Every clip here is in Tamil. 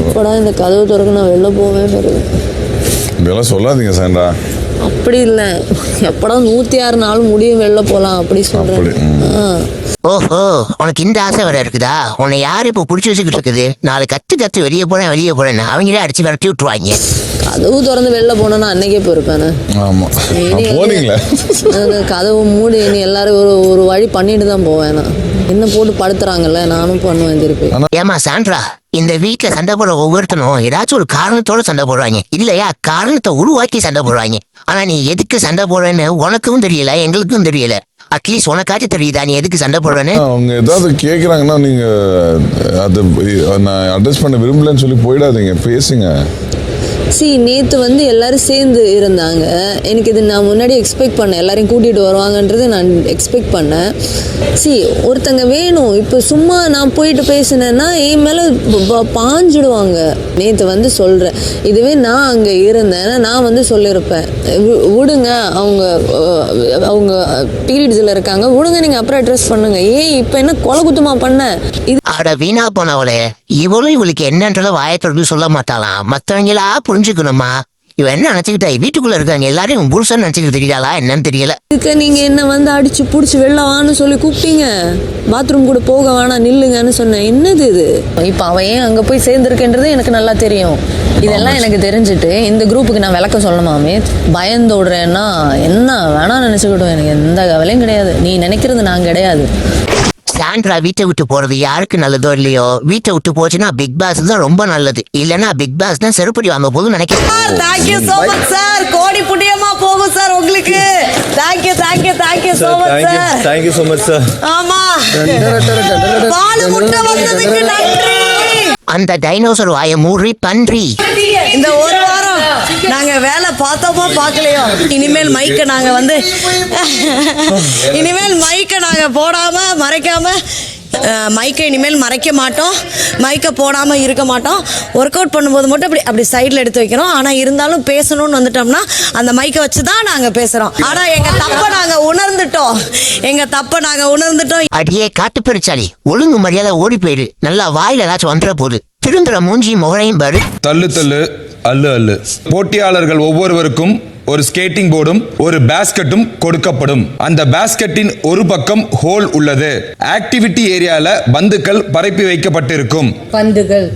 எப்படா இந்த கதவு திறக்க நான் வெளில போவேன் பாரு. இதெல்லாம் சொல்லாதீங்க சாண்டா. அப்படி இல்லை, எப்படா 106 நாள் முடியும் வெளில போகலாம் அப்படி சொல்கிறேன். ஓஹோ, உனக்கு இந்த ஆசை வேற இருக்குதா? உன்னை யாரு இப்போ பிடிச்சி வச்சுக்கிட்டு இருக்குது? நாலு கத்து வெளியே போறேன்னு அவங்களே அடிச்சு விரட்டி விட்டுருவாங்க. கதவு திறந்து வெளில போனேன்னா அன்னைக்கே போயிருப்பேன். ஆமா போனீங்களா? கதவு மூடி நீ எல்லாரும் ஒரு வழி பண்ணிட்டு தான் போவேன். நான் என்ன போட்டு படுத்துறாங்கல்ல, நானும் பண்ணுவேன் திருப்பி. ஏமா சாண்ட்ரா, இந்த வீட்டுல சண்டை போடுற ஒவ்வொருத்தனும் ஏதாச்சும் ஒரு காரணத்தோட சண்டை போடுவாங்க, இல்லையா காரணத்தை உருவாக்கி சண்டை போடுவாங்க. ஆனா நீ எதுக்கு சண்டை போடுறேன்னு உனக்கும் தெரியல, எங்களுக்கும் தெரியல. அட்லீஸ்ட் உனக்காச்சும் தெரியுதா நீ எதுக்கு சண்டை போடுறேன்னு? அவங்க ஏதாவது கேட்குறாங்கன்னா நீங்க அது நான் அட்ரஸ் பண்ண விரும்பலன்னு சொல்லி போயிடாதீங்க, பேசுங்க. நேற்று எல்லாரும் சேர்ந்து இருந்தாங்க. எனக்கு இது நான் முன்னாடி எக்ஸ்பெக்ட் பண்ணேன், எல்லாரையும் கூட்டிகிட்டு வருவாங்கன்றது நான் எக்ஸ்பெக்ட் பண்ணேன். ஒருத்தங்க வேணும். இப்போ சும்மா நான் போயிட்டு பேசினேன்னா என் மேலே பாஞ்சிடுவாங்க. நேற்று சொல்கிறேன், இதுவே நான் அங்கே இருந்தேன்னா நான் சொல்லியிருப்பேன், விடுங்க அவங்க அவங்க பீரியட்ஸில் இருக்காங்க, விடுங்க நீங்கள் அப்புறம் அட்ரஸ் பண்ணுங்க. இப்போ என்ன கொலை குத்தமா பண்ண? இது அட வீணா போனவளே, இவளும் இவளுக்கு என்னன்றத வாயத்தொடர்ந்து சொல்ல மாட்டாளாம். மற்றவங்களா புரிஞ்சுக்கணுமா? இவன் என்ன நினைச்சுக்கிட்டா? வீட்டுக்குள்ள இருக்காங்க எல்லாரும் புருஷன் நினைச்சுக்கிட்டு தெரியாதா என்னன்னு தெரியல. இதுக்கு நீங்க என்ன அடிச்சு புடிச்சு வெளில வான்னு சொல்லி கூப்பிட்டீங்க. பாத்ரூம் கூட போக வேணாம் நில்லுங்கன்னு சொன்னேன். என்னது இது? இப்ப அவன் ஏன் அங்க போய் சேர்ந்துருக்கேன்றது எனக்கு நல்லா தெரியும். இதெல்லாம் எனக்கு தெரிஞ்சுட்டு இந்த குரூப்புக்கு நான் விளக்க சொல்லணுமாமே? பயந்து விடுறேன்னா என்ன வேணா நினைச்சுக்கிட்டோம், எனக்கு எந்த கவலையும் கிடையாது. நீ நினைக்கிறது நான் கிடையாது. சாண்ட்ரா வீட்டை விட்டு போறது யாருக்கு நல்லதோ இல்லையோ, வீட்டை விட்டு போச்சுன்னா பிக் பாஸ் தான் ரொம்ப நல்லது. இல்லன்னா பிக் பாஸ் தான் செருப்படி வாங்க போது நினைக்கிறேன். Thank you so much sir. கோடி புண்ணியமா போகும் சார் உங்களுக்கு. Thank you so much sir. Thank you so much sir. ஆமா, பால் முட்டை வந்ததுக்கு நன்றி. அந்த டைனோசர் வாயை மூடி பன்றி. இந்த ஒரு வாரம் நாங்க வேலை பார்த்தோமோ பார்க்கலையோ, இனிமேல் மைக்க நாங்க போடாம மறைக்காம, மைக்கை இனிமேல் மறைக்க மாட்டோம், மைக்கை போடாமல் இருக்க மாட்டோம். ஒர்க் அவுட் பண்ணும்போது மட்டும் அப்படி சைடில் எடுத்து வைக்கிறோம். ஆனால் இருந்தாலும் பேசணும்னு வந்துட்டோம்னா அந்த மைக்கை வச்சு தான் நாங்கள் பேசுகிறோம். ஆனால் எங்கள் தப்பை நாங்கள் உணர்ந்துட்டோம். அடியே காட்டு பெருச்சாலி, ஒழுங்கு மரியாதை ஓடி போயிடு. நல்லா வாயில ஏதாச்சும் வந்துற போது திருந்துற மூஞ்சி முகரையும் பாரு. தள்ளு அல்லு அல்லு. போட்டியாளர்கள் ஒவ்வொருவருக்கும் ஒரு ஸ்கேட்டிங் போர்டும் ஒரு பேஸ்கெட்டும் கொடுக்கப்படும். அந்த பேஸ்கெட்டின் ஒரு பக்கம் ஹோல் உள்ளது. ஆக்டிவிட்டி ஏரியால பந்துகள் பரப்பி வைக்கப்பட்டிருக்கும். பந்துகள்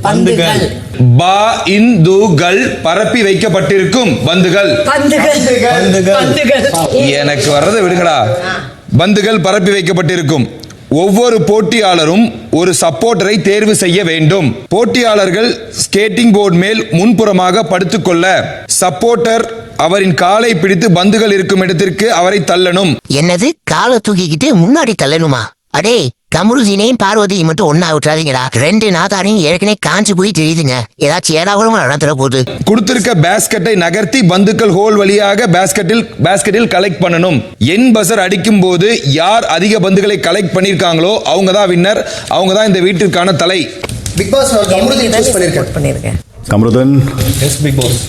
பரப்பி வைக்கப்பட்டிருக்கும். பந்துகள் எனக்கு வர்றதை விடுங்கடா. பந்துகள் பரப்பி வைக்கப்பட்டிருக்கும். ஒவ்வொரு போட்டியாளரும் ஒரு சப்போர்ட்டரை தேர்வு செய்ய வேண்டும். போட்டியாளர்கள் ஸ்கேட்டிங் போர்டு மேல் முன்புறமாக படுத்துக்கொள்ள சப்போர்ட்டர் அவரின் காலை பிடித்து பந்துகள் இருக்கும் இடத்திற்கு அவரை தள்ளணும். என்னது? காலை தூக்கிக்கிட்டு முன்னாடி தள்ளணுமா? அடே, கமருதீனையும் பார்வதியும் மட்டும் ஒன்னா விட்டுறாதீங்கடா. 2 நாதாரையும் ஏற்கனவே காஞ்சு போய் தெரியுதுங்க. ஏதாச்சும் ஏடாவளமா நடந்துற போகுது. கொடுத்திருக்க பேஸ்கெட்டை நகர்த்தி பந்துக்கள் ஹோல் வழியாக பேஸ்கெட்டில் கலெக்ட் பண்ணணும். என் பசர் அடிக்கும் போது யார் அதிக பந்துகளை கலெக்ட் பண்ணிருக்காங்களோ அவங்க தான் வின்னர், அவங்க தான் இந்த வீட்டிற்கான தலை. பிக் பாஸ் கமருதீன் சூஸ் பண்ணிருக்கேன். Kamarudheen, yes Bigg Boss.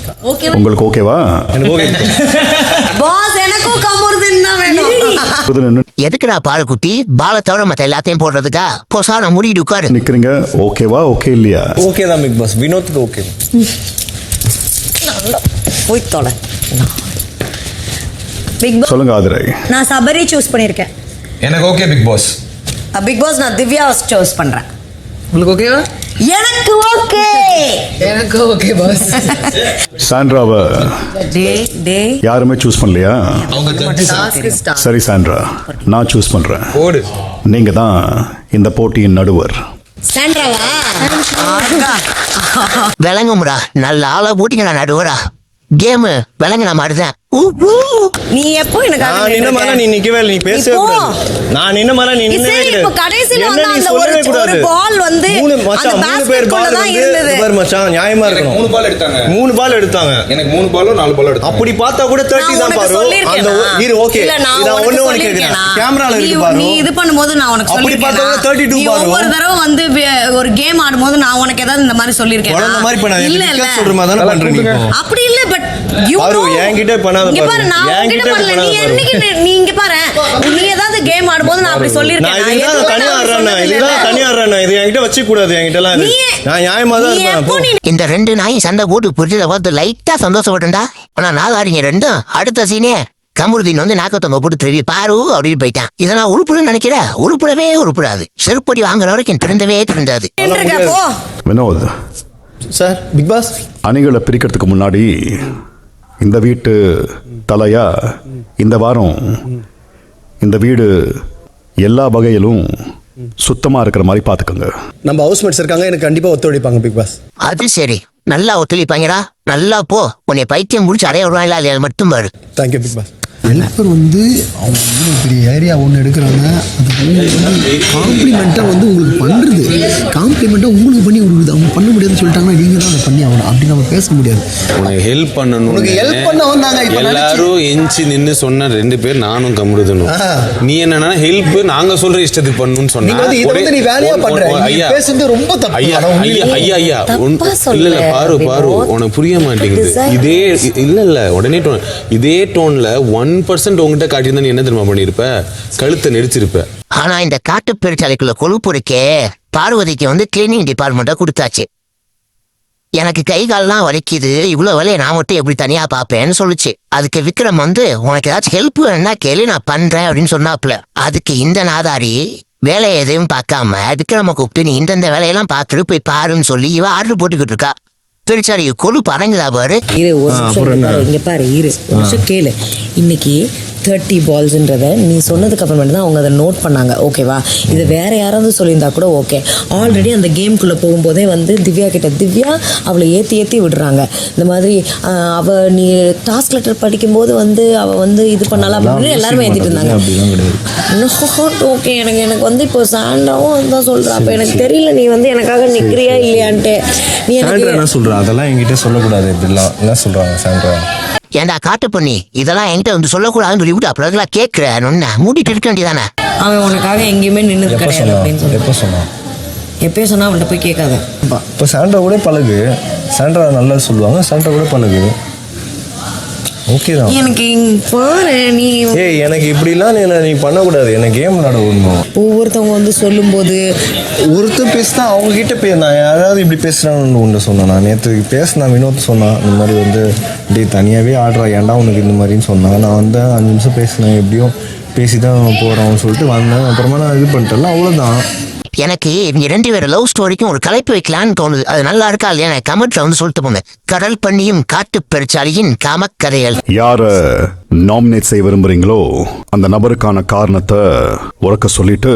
உங்களுக்கு ஓகேவா? எனக்கு ஓகே பாஸ். எனக்கும் கமருதீன் தான் வேணும். எதுக்குடா பாலக்குட்டி? பால தவிர மத்த எல்லாத்தையும் போடுறதுக்கா? போசான முடிட்டு உட்காரு. நிக்கிறீங்க. ஓகேவா? ஓகே இல்லையா? ஓகே தான் பிக் பாஸ். வினோத்துக்கு ஓகே. போய் தொலை. பிக் பாஸ் சொல்லுங்க ஆதிரை. நான் சபரி சூஸ் பண்ணிருக்கேன். எனக்கு okay Bigg Boss. Bigg Boss நான் திவ்யா சூஸ் பண்றேன். உங்களுக்கு ஓகேவா? எனக்கு ஓகே. எனக்கு ஓகே பாஸ். சாண்ட்ராவை யாருமே சூஸ் பண்ணலையா? சரி சாண்ட்ரா, நான் சூஸ் பண்றேன். நீங்க தான் இந்த போட்டியின் நடுவர். சாண்ட்ராவா? விளங்கும்டா, நல்ல ஆளை போட்டிங்க. நான் நடுவரா கேமு விளங்குன மாதிரிதான். நீ எப்போ எனக்கு நான் நின்ன மாதிரி நீ நிக்கவே இல்லை, நீ பேசவே கூடாது. நான் நின்ன மாதிரி நீ நின்னவே இல்லை. இப்போ கடைசில வந்து அந்த ஒரு பால் வந்து மூணு பேர் பால் வந்து பார் மச்சான், நியாயமா இருக்கணும். 3 பால் எடுத்தாங்க. 3 பால் எடுத்தாங்க. எனக்கு 3 பாலோ 4 பாலோ எடுத்தாங்க. அப்படி பார்த்தா கூட 30 தான் பாரு. அந்த இரு ஓகே. இத ஒண்ணு கேக்குறேன். கேமரால இருக்கு பாரு. நீ இது பண்ணும்போது நான் உனக்கு சொல்லிருக்கேன். அப்படி பார்த்தா 32 பாரு. ஒரு தடவை வந்து ஒரு கேம் ஆடும்போது நான் உனக்கு ஏதாவது இந்த மாதிரி சொல்லிருக்கேன். அந்த மாதிரி பண்ணாத. இல்ல சொல்ற மாதிரி தான பண்றீங்க. அப்படி இல்ல, பட் பாரு என்கிட்ட பண்ணாம இங்க பாரு நான் உன்கிட்ட பண்ணல நீ என்னைக்கு நீ இங்க பாரு நீ ஏதாவது கேம் ஆடும்போது நான் அப்படி சொல்லிருக்கேன் நான் இதுதான் தனியா ஆடுறேன் இது என்கிட்ட வச்சு கூடாது என்கிட்டலாம் நான் நியாயமா தான் இருப்பேன். இந்த ரெண்டு நாயும் சண்டை போட்டு புரிஞ்சத பார்த்து லைட்டா சந்தோஷப்பட்டா. ஆனா நாதாரிங்க ரெண்டும் அடுத்த சீனே கமருதீன் வந்து நாக்கத்தவங்க போட்டு தெரிவி பாரு அப்படின்னு போயிட்டான். இதெல்லாம் உருப்புடுன்னு நினைக்கிற உருப்படவே உருப்படாது. செருப்படி வாங்குற வரைக்கும் திருந்தவே திருந்தாது. வினோத் சார் பிக் பாஸ் அணிகளை பிரிக்கிறதுக்கு முன்னாடி இந்த வீட்டு தலையா இந்த வாரம் இந்த வீடு எல்லா வகையிலும் சுத்தமா இருக்கிற மாதிரி பாத்துக்கோங்க. நம்ம ஹவுஸ்மேட்ஸ் இருக்காங்க, எனக்கு கண்டிப்பா ஒத்துழைப்பாங்க பிக் பாஸ். அது சரி, நல்லா ஒத்துழைப்பாங்கடா. நல்லா போ, உன்னை பைத்தியம் முடிச்சு அடைய வருவாங்களா இல்லையா மட்டும் பாரு. Thank you big pass. ஹெல்ப்பர் வந்து அவங்க வந்து பெரிய ஏரியா ஒன்று எடுக்கிறாங்க, அது காம்ப்ளிமெண்ட்டாக வந்து உங்களுக்கு பண்ணுறது, காம்ப்ளிமெண்ட்டாக உங்களுக்கு பண்ணி கொடுக்குது. அவங்க பண்ண முடியாதுன்னு சொல்லிட்டாங்கன்னா நீங்கள் தான் அதை பண்ணி ஆகணும். அப்படி நம்ம பேச முடியாது. உனக்கு ஹெல்ப் பண்ணணும், உனக்கு ஹெல்ப் பண்ண வந்தாங்க. இப்போ எல்லாரும் எஞ்சி நின்று சொன்ன 2 பேர் நானும் கமருதனும். நீ என்னன்னா ஹெல்ப் நாங்க சொல்ற இஷ்டத்துக்கு பண்ணணும்னு சொன்னா நீ வேலையா பண்ற. ஐயா பேசுறது ரொம்ப தப்பு. ஐயா ஐயா ஐயா இல்ல இல்ல பாரு பாரு உனக்கு புரிய மாட்டேங்குது. இதே இல்ல உடனே இதே டோன்ல 1% உங்ககிட்ட காட்டியிருந்தா நீ என்ன தெரியுமா பண்ணிருப்ப? கழுத்தை நெரிச்சிருப்ப. ஆனா இந்த காட்டு பெருச்சாலைக்குள்ள கொழுப்பு இருக்கே, பார்வதிக்கு வந்து கிளீனிங் டிபார்ட்மெண்ட்டை கொடுத்தாச்சு. எனக்கு கை கால்லாம் வலிக்குது, இவ்வளவு வேலையை நான் மட்டும் எப்படி தனியா பாப்பேன்னு சொல்லுச்சு. அதுக்கு விக்ரம் வந்து உனக்கு ஏதாச்சும் ஹெல்ப் வேணா கேளு நான் பண்றேன் அப்படின்னு சொன்னாப்புல. அதுக்கு இந்த நாதாரி வேலையை எதையும் பார்க்காம விக்ரம கூப்பிட்டு நீ இந்தந்த வேலையெல்லாம் பார்த்துட்டு போய் பாருன்னு சொல்லி இவ ஆர்டர் போட்டுக்கிட்டு இருக்கா. பெருச்சாரி கொழுப்பு அடங்குதா பாரு. இரு ஒரு நிமிஷம் இங்க பாரு, இரு ஒரு நிமிஷம் கேளு. இன்னைக்கு 30 பால்ஸ்ன்றதை நீ சொன்னதுக்கு அப்புறமேட்டு தான் அவங்க அதை நோட் பண்ணாங்க. ஓகேவா? இது வேற யாராவது சொல்லியிருந்தா கூட ஓகே. ஆல்ரெடி அந்த கேம்குள்ளே போகும்போதே வந்து திவ்யா கிட்ட திவ்யா அவளை ஏற்றி விடுறாங்க. இந்த மாதிரி நீ டாஸ்க் லெட்டர் படிக்கும்போது வந்து அவள் வந்து இது பண்ணலாம் அப்படின்னு எல்லாருமே ஏற்றிட்டு இருந்தாங்க. ஓகே எனக்கு வந்து இப்போ சாண்டாவும் தான் சொல்கிறா. அப்போ எனக்கு தெரியல நீ வந்து எனக்காக நிற்கிறியா இல்லையான்ட்டு. நீ என்ன சொல்ற? அதெல்லாம் என்கிட்ட சொல்லக்கூடாது. இப்படிலாம் என்ன சொல்றாங்க சாண்ட்ரா? ஏண்டா காட்டு பண்ணி இதெல்லாம் என்கிட்ட வந்து சொல்லக்கூடாதுன்னு சொல்லி விட்டு அப்புறம் அதெல்லாம் கேட்கிறேன் மூடிட்டு இருக்க வேண்டியதானே. அவன் உனக்காக எங்கேயுமே நின்று கிடையாது அப்படின்னு சொல்லி எப்போ சொன்னான்? எப்பயும் சொன்னா அவன்கிட்ட போய் கேட்காத. இப்போ சாண்ட்ரா கூட பழகு. சாண்ட்ரா நல்லா சொல்லுவாங்க, சாண்ட்ரா கூட பழகு. ஓகே தான். எனக்கு பாரு நீ எனக்கு இப்படிலாம் நீ பண்ணக்கூடாது. எனக்கு கேம் விளாட விடணும். ஒவ்வொருத்தவங்க வந்து சொல்லும்போது ஒருத்தர் பேசினா அவங்க கிட்ட நான் யாராவது இப்படி பேசுறான்னு ஒன்று சொன்னேன். நான் நேற்று பேசினேன், வினோத் சொன்னான் இந்த மாதிரி வந்து இப்படி தனியாகவே ஆடுறா, ஏன்டா உனக்கு இந்த மாதிரின்னு சொன்னான். நான் வந்து 5 நிமிஷம் பேசினேன், எப்படியும் பேசி தான் போகிறோம்னு சொல்லிட்டு வந்தேன். அப்புறமா நான் இது பண்ணிட்டேன், அவ்வளோதான். எனக்கு இவங்க 2 பேரும் லவ் ஸ்டோரிக்கும் ஒரு கலைப்பு வைக்கலான்னு தோணுது. அது நல்லா இருக்கா இல்லையா கமெண்ட்ல வந்து சொல்லிட்டு போங்க. கடல் பண்ணியும் காட்டு பெருச்சாலியின் காமக்கதைகள். யார நாமினேட் செய்ய விரும்புறீங்களோ அந்த நபருக்கான காரணத்தை உறக்க சொல்லிட்டு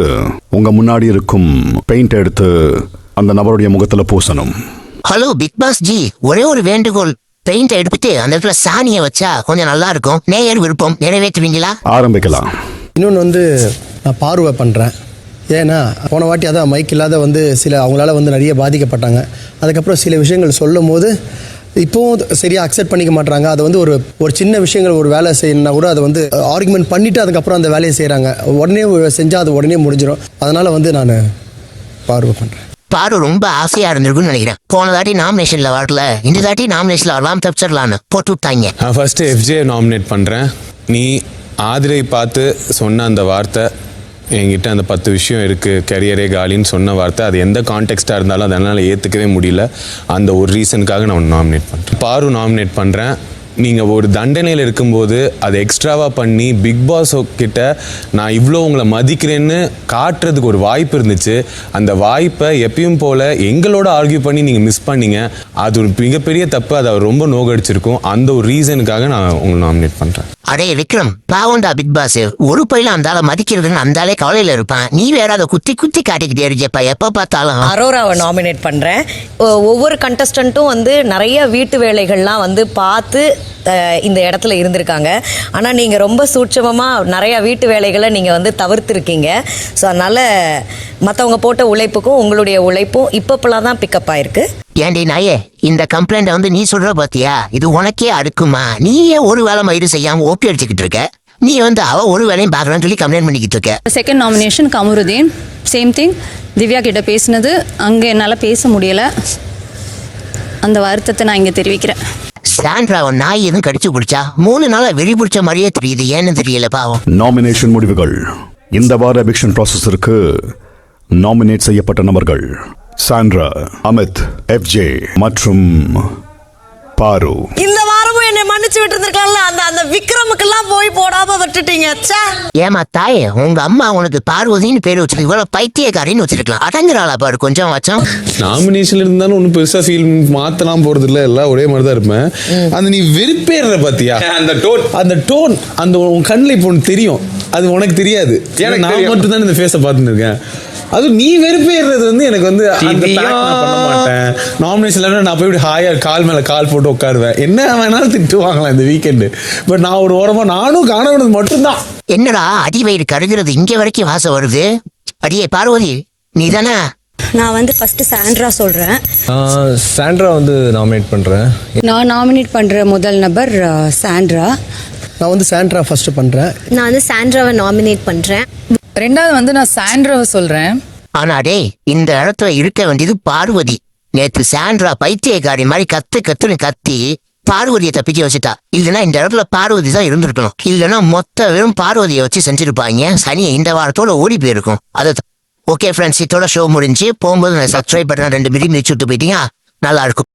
உங்க முன்னாடி இருக்கும் பெயிண்ட் எடுத்து அந்த நபருடைய முகத்துல பூசணும். ஹலோ பிக் பாஸ் ஜி, ஒரே ஒரு வேண்டுகோள். பெயிண்ட் எடுத்துட்டு அந்த இடத்துல சாணியை வச்சா கொஞ்சம் நல்லா இருக்கும். நேயர் விருப்பம் நிறைவேற்றுவீங்களா? ஆரம்பிக்கலாம். இன்னொன்று வந்து நான் பார்வை பண்ணுறேன். ஏன்னா போன வாட்டி அதான் மைக் இல்லாத வந்து அவங்களால வந்து நிறைய பாதிக்கப்பட்டாங்க. அதுக்கப்புறம் சில விஷயங்கள் சொல்லும் போது இப்போவும் சரியாக அக்செப்ட் பண்ணிக்க மாட்டாங்க. அது வந்து ஒரு சின்ன விஷயங்கள் ஒரு வேலை செய்யணுன்னா கூட அதை வந்து ஆர்குமெண்ட் பண்ணிவிட்டு அதுக்கப்புறம் அந்த வேலையை செய்கிறாங்க. உடனே செஞ்சால் அது உடனே முடிஞ்சிடும். அதனால் வந்து நான் பார்வை பண்ணுறேன். பாரு ரொம்ப ஆசையா இருந்திருக்குன்னு நினைக்கிறேன். போன தாட்டி நாமினேஷன்ல வரல, இந்த தாட்டி நாமினேஷன்ல வரலாம் தப்பிச்சிடலான்னு போட்டு விட்டாங்க. நான் ஃபர்ஸ்ட் FJ நாமினேட் பண்றேன். நீ ஆதிரை பார்த்து சொன்ன அந்த வார்த்தை, என்கிட்ட அந்த 10 விஷயம் இருக்குது கரியரே காலின்னு சொன்ன வார்த்தை, அது எந்த கான்டெக்ஸ்டாக இருந்தாலும் அதனால் ஏற்றுக்கவே முடியல. அந்த ஒரு ரீசனுக்காக நான் நாமினேட் பண்ணுறேன். பாரு நாமினேட் பண்ணுறேன். நீங்கள் ஒரு தண்டனையில் இருக்கும்போது அதை எக்ஸ்ட்ராவாக பண்ணி பிக் பாஸ் கிட்ட நான் இவ்வளோ உங்களை மதிக்கிறேன்னு காட்டுறதுக்கு ஒரு வாய்ப்பு இருந்துச்சு. அந்த வாய்ப்பை எப்பயும் போல் எங்களோட ஆர்கியூ பண்ணி நீங்கள் மிஸ் பண்ணீங்க. அது ஒரு மிகப்பெரிய தப்பு. அதை ரொம்ப நோகடிச்சிருக்கும். அந்த ஒரு ரீசனுக்காக நான் உங்களை நாமினேட் பண்ணுறேன். அடே விக்ரம், பாவண்டா பிக் பாஸ். ஒரு பையில அந்தால மதிக்கிறதுன்னு அந்தாலே கவலையில இருப்பான். நீ வேற அதை குத்தி குத்தி காட்டிக்கிட்டே இருக்கப்பா எப்ப பார்த்தாலும். அரோராவை நாமினேட் பண்றேன். ஒவ்வொரு கண்டஸ்டன்ட்டும் வந்து நிறைய வீட்டு வேலைகள்லாம் வந்து பார்த்து இந்த இடத்துல இருந்திருக்காங்க. ஆனால் நீங்கள் ரொம்ப சூட்சமமாக நிறையா வீட்டு வேலைகளை நீங்கள் வந்து தவிர்த்துருக்கீங்க. ஸோ அதனால் மற்றவங்க போட்ட உழைப்புக்கும் உங்களுடைய உழைப்பும் இப்போப்பெல்லாம் தான் பிக்கப் ஆயிருக்கு. ஏண்டி நாயே, இந்த கம்ப்ளைண்ட் வந்து நீ சொல்ற பாத்தியா, இது உனக்கே அடுக்குமா? நீயே ஒரு வேலை மயிறு செய்யாம ஓப்பி அடிச்சுக்கிட்டு இருக்க. நீ வந்து அவ ஒரு வேலையும் பார்க்கலாம்னு சொல்லி கம்ப்ளைண்ட் பண்ணிக்கிட்டு இருக்க. Second nomination Kamaruddin. Same thing. Divya கிட்ட பேசினது அங்கே என்னால் பேச முடியலை. அந்த வருத்தத்தை நான் இங்கே தெரிவிக்கிறேன். சாண்ட்ராவை நாய் எதுவும் கடிச்சு பிடிச்சா 3 நாளா வெறி பிடிச்ச மாதிரியே தெரியுது, ஏன்னு தெரியல பாவம். நாமினேஷன் முடிவுகள். இந்த வார எவிக்ஷன் ப்ராசஸருக்கு நாமினேட் செய்யப்பட்ட நபர்கள் சாண்ட்ரா, அமித், FJ மற்றும் பாரு. இந்த வாரமும் என்னை மன்னிச்சு விட்டு இருந்திருக்கலாம்ல. அந்த விக்ரமுக்கெல்லாம் போய் போடாம விட்டுட்டீங்க. ஏமா தாயே, உங்க அம்மா உனக்கு பார்வதின்னு பேர் வச்சிருக்கு, இவ்வளவு பைத்தியக்காரின்னு வச்சிருக்கலாம். அடங்குறாளா பாரு கொஞ்சம் வச்சோம். நாமினேஷன்ல இருந்தாலும் ஒன்றும் பெருசா ஃபீல் மாத்தலாம் போறது இல்ல, எல்லாம் ஒரே மாதிரி தான் இருப்பேன். அந்த நீ வெறுப்பேற பாத்தியா, அந்த டோன் அந்த உன் கண்ணில் இப்போ உனக்கு தெரியும், அது உனக்கு தெரியாது. எனக்கு நான் மட்டும் தான் இந்த ஃபேஸை பார்த்துன்னு இருக்கேன். அது நீ வெறுப்பேறது வந்து எனக்கு வந்து அந்த pack நான் பண்ண மாட்டேன். நாமினேஷன்ல நான் போய் இப்படி ஹாயா கால் மேல கால் போட்டு உட்காருவேன். என்ன வேணாலும் திட்டு வாங்கலாம் இந்த வீக்கெண்டு. பட் நான் ஒரு ஓரமா நானும் காணவனது மட்டும்தான். என்னடா அடி வயிறு கருகிறது இங்க வரைக்கும் வாசம் வருது. அடியே பார்வதி, நீ தானே? நான் வந்து ஃபர்ஸ்ட் சாண்ட்ரா சொல்றேன். சாண்ட்ரா வந்து நாமினேட் பண்ணுறேன். நான் நாமினேட் பண்ணுற முதல் நபர் சாண்ட்ரா. நான் வந்து சாண்ட்ரா ஃபர்ஸ்ட் பண்ணுறேன். நான் வந்து சாண்ட்ராவை நாமினேட் பண்றேன். ரெண்டாவது வந்து நான் சாண்ட்ராவை சொல்கிறேன். ஆனா டேய், இந்த இடத்துல இருக்க வேண்டியது பார்வதி. நேற்று சாண்ட்ரா பைத்தியக்காரி மாதிரி கத்துன்னு கத்தி பார்வதியை தப்பிச்சு வச்சுட்டா. இல்லைன்னா இந்த இடத்துல பார்வதி தான் இருந்திருக்கணும். இல்லைன்னா மொத்த வெறும் பார்வதியை வச்சு செஞ்சிருப்பாங்க. சனியை இந்த வாரத்தோட ஓடி போயிருக்கும். அதை ஓகே ஃப்ரெண்ட்ஸ், இதோட ஷோ முடிஞ்சு போகும்போது நான் சப்ஸ்கிரைப் பண்ண 2 மிதி மிதிச்சு விட்டு போயிட்டீங்க. நல்லா இருக்கும்.